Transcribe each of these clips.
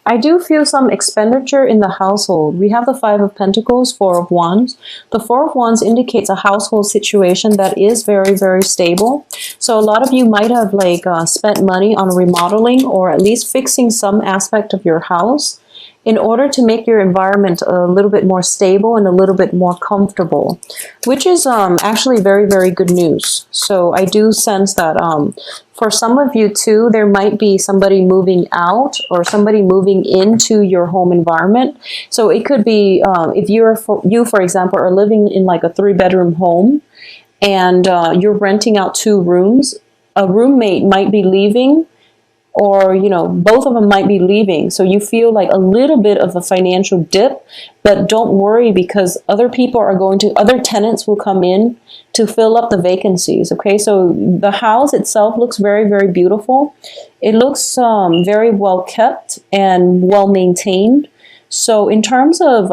I do feel some expenditure in the household. We have the Five of Pentacles, Four of Wands. The Four of Wands indicates a household situation that is very, very stable. So a lot of you might have like spent money on remodeling or at least fixing some aspect of your house in order to make your environment a little bit more stable and a little bit more comfortable, which is actually very, very good news. So I do sense that for some of you too, there might be somebody moving out or somebody moving into your home environment. So it could be if for example, are living in like a 3-bedroom home and you're renting out 2 rooms, a roommate might be leaving, or, you know, both of them might be leaving. So you feel like a little bit of a financial dip, but don't worry because other tenants will come in to fill up the vacancies. Okay, so the house itself looks very, very beautiful. It looks very well kept and well maintained. So in terms of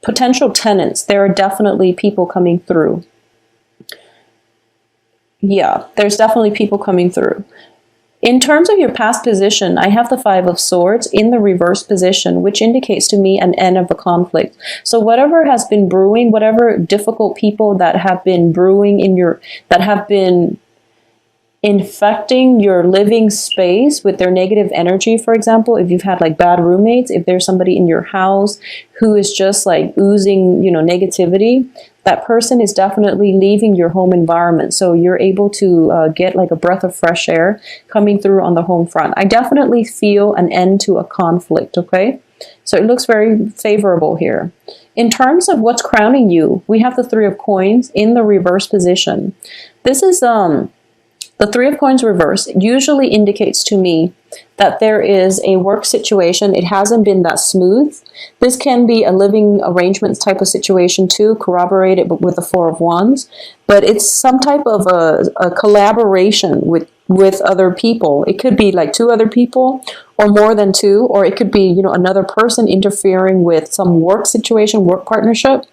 potential tenants, there are definitely people coming through. Yeah, there's definitely people coming through. In terms of your past position, I have the Five of Swords in the reverse position, which indicates to me an end of a conflict. So whatever has been brewing, whatever difficult people that have been brewing that have been infecting your living space with their negative energy, for example, if you've had like bad roommates, if there's somebody in your house who is just like oozing, you know, negativity, that person is definitely leaving your home environment. So you're able to get like a breath of fresh air coming through on the home front. I definitely feel an end to a conflict, okay? So it looks very favorable here. In terms of what's crowning you, we have the Three of Coins in the reverse position. This is the Three of Coins reverse usually indicates to me that there is a work situation. It hasn't been that smooth. This can be a living arrangements type of situation too, corroborated with the Four of Wands. But it's some type of a collaboration with other people. It could be like 2 other people or more than 2, or it could be, you know, another person interfering with some work situation, work partnership.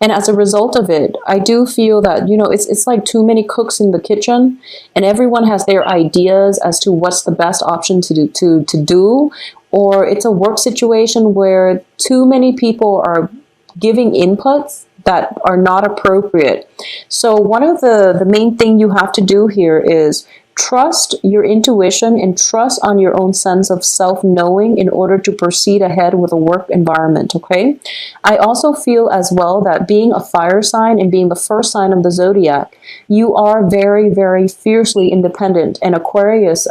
And as a result of it, I do feel that, you know, it's like too many cooks in the kitchen and everyone has their ideas as to what's the best option to do, or it's a work situation where too many people are giving inputs that are not appropriate. So one of the main thing you have to do here is trust your intuition and trust on your own sense of self-knowing in order to proceed ahead with a work environment, okay? I also feel as well that being a fire sign and being the first sign of the zodiac, you are very, very fiercely independent, and Aquarius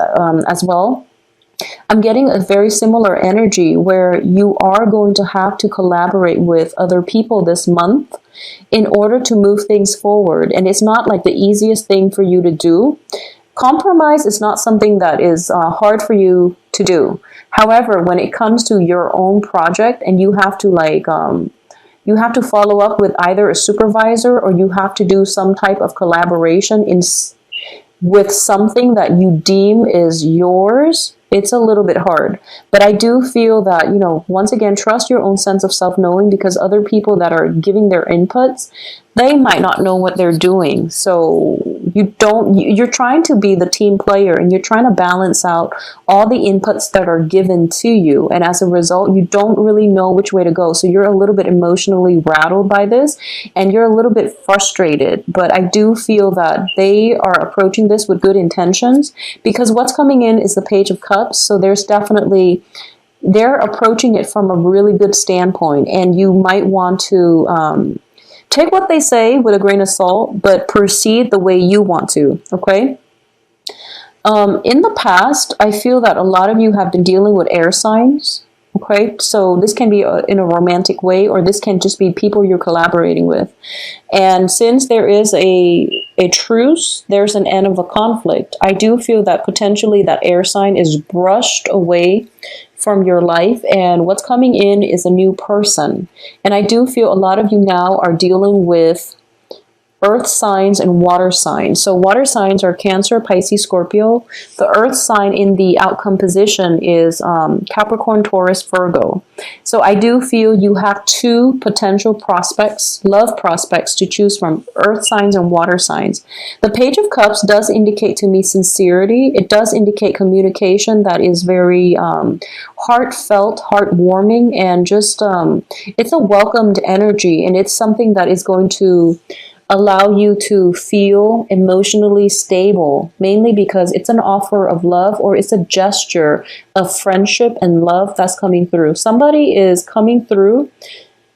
as well. I'm getting a very similar energy where you are going to have to collaborate with other people this month in order to move things forward. And it's not like the easiest thing for you to do. Compromise is not something that is hard for you to do. However, when it comes to your own project and you have to you have to follow up with either a supervisor or you have to do some type of collaboration with something that you deem is yours, it's a little bit hard. But I do feel that, you know, once again, trust your own sense of self-knowing, because other people that are giving their inputs, they might not know what they're doing. So you're trying to be the team player and you're trying to balance out all the inputs that are given to you. And as a result, you don't really know which way to go. So you're a little bit emotionally rattled by this and you're a little bit frustrated. But I do feel that they are approaching this with good intentions, because what's coming in is the Page of Cups. So there's definitely, they're approaching it from a really good standpoint, and you might want to take what they say with a grain of salt, but proceed the way you want to, okay? In the past, I feel that a lot of you have been dealing with air signs, okay? So this can be in a romantic way, or this can just be people you're collaborating with. And since there is a truce, there's an end of a conflict. I do feel that potentially that air sign is brushed away from your life, and what's coming in is a new person. And I do feel a lot of you now are dealing with earth signs and water signs. So water signs are Cancer, Pisces, Scorpio. The earth sign in the outcome position is Capricorn, Taurus, Virgo. So I do feel you have two potential prospects, love prospects to choose from, earth signs and water signs. The Page of Cups does indicate to me sincerity. It does indicate communication that is very heartfelt, heartwarming, and just it's a welcomed energy, and it's something that is going to allow you to feel emotionally stable, mainly because it's an offer of love, or it's a gesture of friendship and love that's coming through. Somebody is coming through.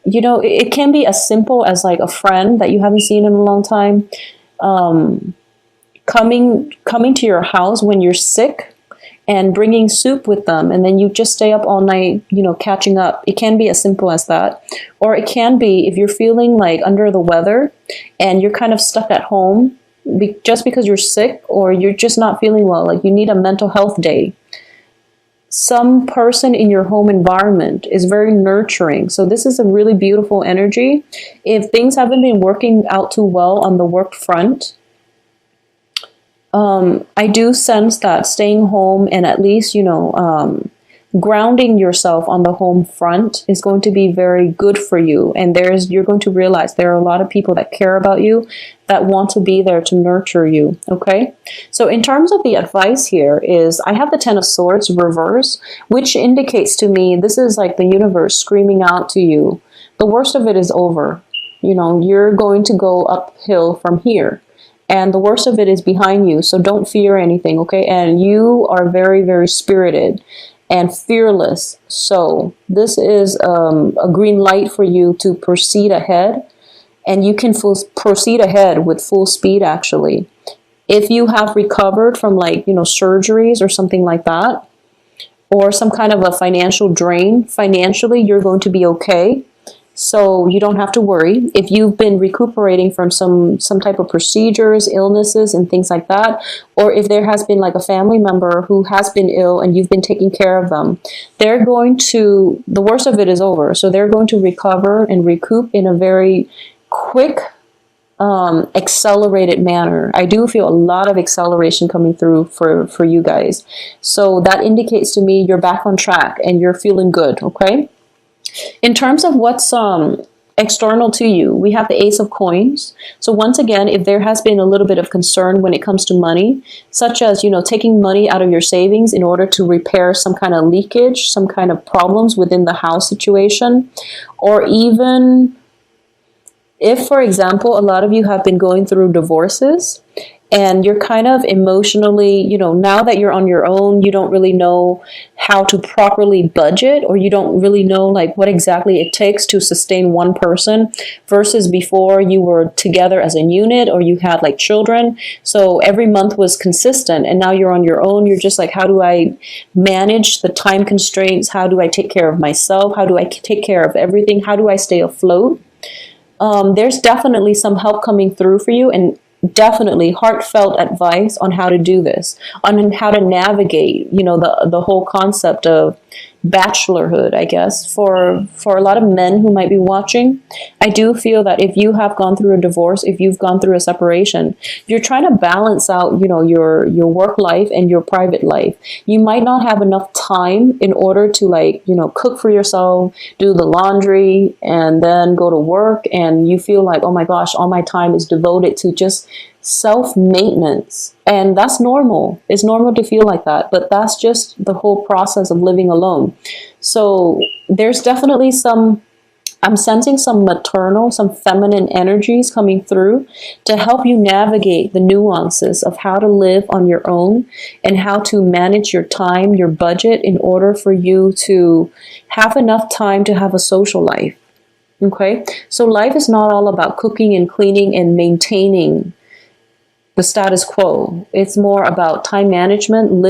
You know, it can be as simple as like a friend that you haven't seen in a long time, coming to your house when you're sick and bringing soup with them, and then you just stay up all night, you know, catching up. It can be as simple as that. Or it can be if you're feeling like under the weather and you're kind of stuck at home just because you're sick, or you're just not feeling well, like you need a mental health day. Some person in your home environment is very nurturing. So this is a really beautiful energy. If things haven't been working out too well on the work front, I do sense that staying home and at least, you know, grounding yourself on the home front is going to be very good for you. And you're going to realize there are a lot of people that care about you, that want to be there to nurture you. Okay. So in terms of the advice here is, I have the Ten of Swords reverse, which indicates to me this is like the universe screaming out to you. The worst of it is over. You know, you're going to go uphill from here. And the worst of it is behind you, so don't fear anything, okay? And you are very, very spirited and fearless. So this is a green light for you to proceed ahead. And you can proceed ahead with full speed, actually. If you have recovered from, like, you know, surgeries or something like that, or some kind of a financial drain, financially, you're going to be okay. So you don't have to worry. If you've been recuperating from some type of procedures, illnesses, and things like that, or if there has been like a family member who has been ill and you've been taking care of them, they're going to, the worst of it is over. So they're going to recover and recoup in a very quick, accelerated manner. I do feel a lot of acceleration coming through for you guys. So that indicates to me you're back on track and you're feeling good, okay? In terms of what's external to you, we have the Ace of Coins. So once again, if there has been a little bit of concern when it comes to money, such as, you know, taking money out of your savings in order to repair some kind of leakage, some kind of problems within the house situation, or even if, for example, a lot of you have been going through divorces, and you're kind of emotionally, you know, now that you're on your own, you don't really know how to properly budget, or you don't really know like what exactly it takes to sustain one person, versus before you were together as a unit, or you had like children. So every month was consistent, and now you're on your own. You're just like, how do I manage the time constraints? How do I take care of myself? How do I take care of everything? How do I stay afloat? There's definitely some help coming through for you, and definitely heartfelt advice on how to do this, on how to navigate, you know, the whole concept of bachelorhood, I guess, for a lot of men who might be watching. I do feel that if you have gone through a divorce, if you've gone through a separation, you're trying to balance out, you know, your work life and your private life. You might not have enough time in order to, like, you know, cook for yourself, do the laundry, and then go to work, and you feel like, oh my gosh, all my time is devoted to just self-maintenance. And that's normal. It's normal to feel like that, but that's just the whole process of living alone. So there's definitely I'm sensing some maternal, some feminine energies coming through to help you navigate the nuances of how to live on your own and how to manage your time, your budget, in order for you to have enough time to have a social life. Okay? So life is not all about cooking and cleaning and maintaining the status quo. It's more about time management,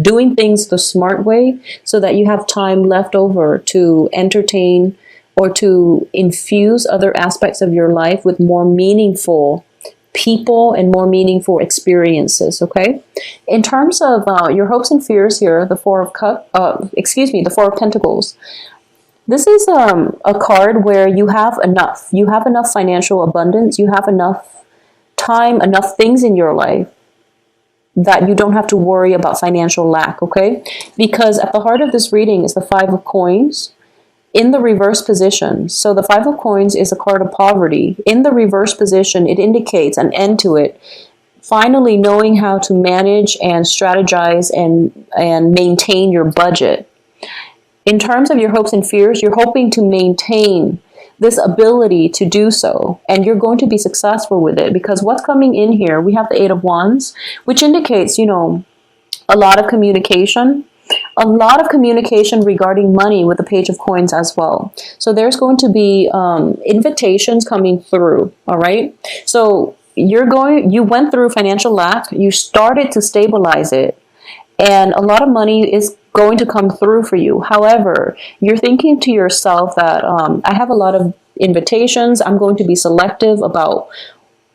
doing things the smart way, so that you have time left over to entertain or to infuse other aspects of your life with more meaningful people and more meaningful experiences. Okay. In terms of your hopes and fears here, the Four of Pentacles. This is a card where you have enough. You have enough financial abundance. You have enough time, enough things in your life that you don't have to worry about financial lack, okay? Because at the heart of this reading is the Five of Coins in the reverse position. So the Five of Coins is a card of poverty. In the reverse position, it indicates an end to it. Finally knowing how to manage and strategize and maintain your budget. In terms of your hopes and fears, you're hoping to maintain this ability to do so, and you're going to be successful with it, because what's coming in here, we have the Eight of Wands, which indicates, you know, a lot of communication regarding money with the Page of Coins as well. So there's going to be invitations coming through, all right? So you went through financial lack, you started to stabilize it, and a lot of money is going to come through for you. However, you're thinking to yourself that I have a lot of invitations. I'm going to be selective about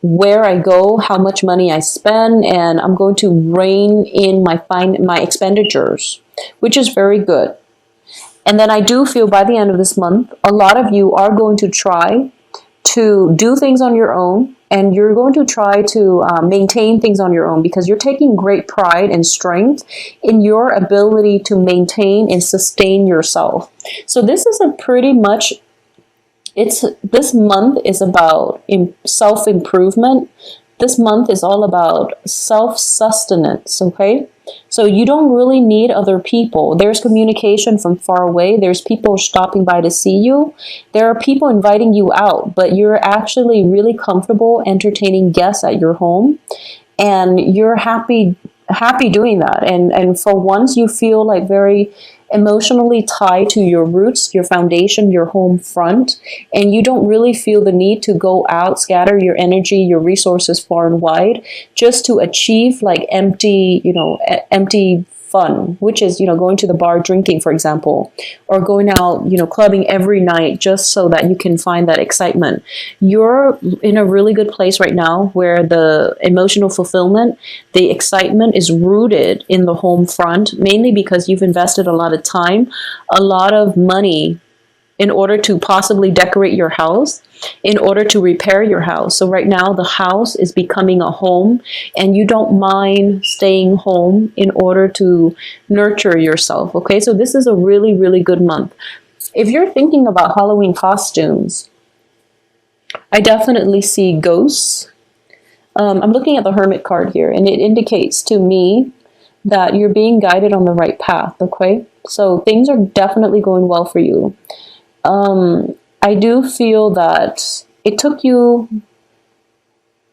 where I go, how much money I spend, and I'm going to rein in my expenditures, which is very good. And then I do feel by the end of this month, a lot of you are going to try to do things on your own, and you're going to try to maintain things on your own, because you're taking great pride and strength in your ability to maintain and sustain yourself. So this is a pretty much, this month is about self-improvement. This month is all about self-sustenance, okay? So you don't really need other people. There's communication from far away. There's people stopping by to see you. There are people inviting you out, but you're actually really comfortable entertaining guests at your home, and you're happy doing that. And for once, you feel like very emotionally tied to your roots, your foundation, your home front, and you don't really feel the need to go out, scatter your energy, your resources far and wide, just to achieve like empty fun, which is, going to the bar, drinking, for example, or going out, clubbing every night just so that you can find that excitement. You're in a really good place right now where the emotional fulfillment, the excitement is rooted in the home front, mainly because you've invested a lot of time, a lot of money in order to possibly decorate your house, in order to repair your house. So right now the house is becoming a home, and you don't mind staying home in order to nurture yourself, okay? So this is a really, really good month. If you're thinking about Halloween costumes, I definitely see ghosts. I'm looking at the Hermit card here, and it indicates to me that you're being guided on the right path, okay? So things are definitely going well for you. I do feel that it took you,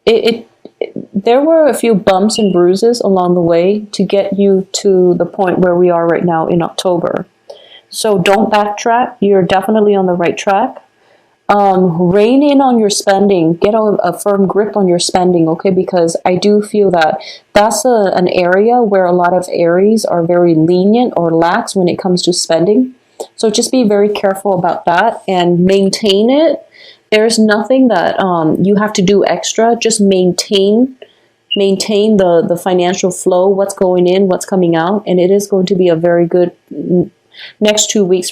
there were a few bumps and bruises along the way to get you to the point where we are right now in October. So don't backtrack. You're definitely on the right track. Rein in on your spending. Get a firm grip on your spending, okay? Because I do feel that that's an area where a lot of Aries are very lenient or lax when it comes to spending. So just be very careful about that and maintain it. There's nothing that you have to do extra. Just maintain the financial flow, what's going in, what's coming out, and it is going to be a very good next 2 weeks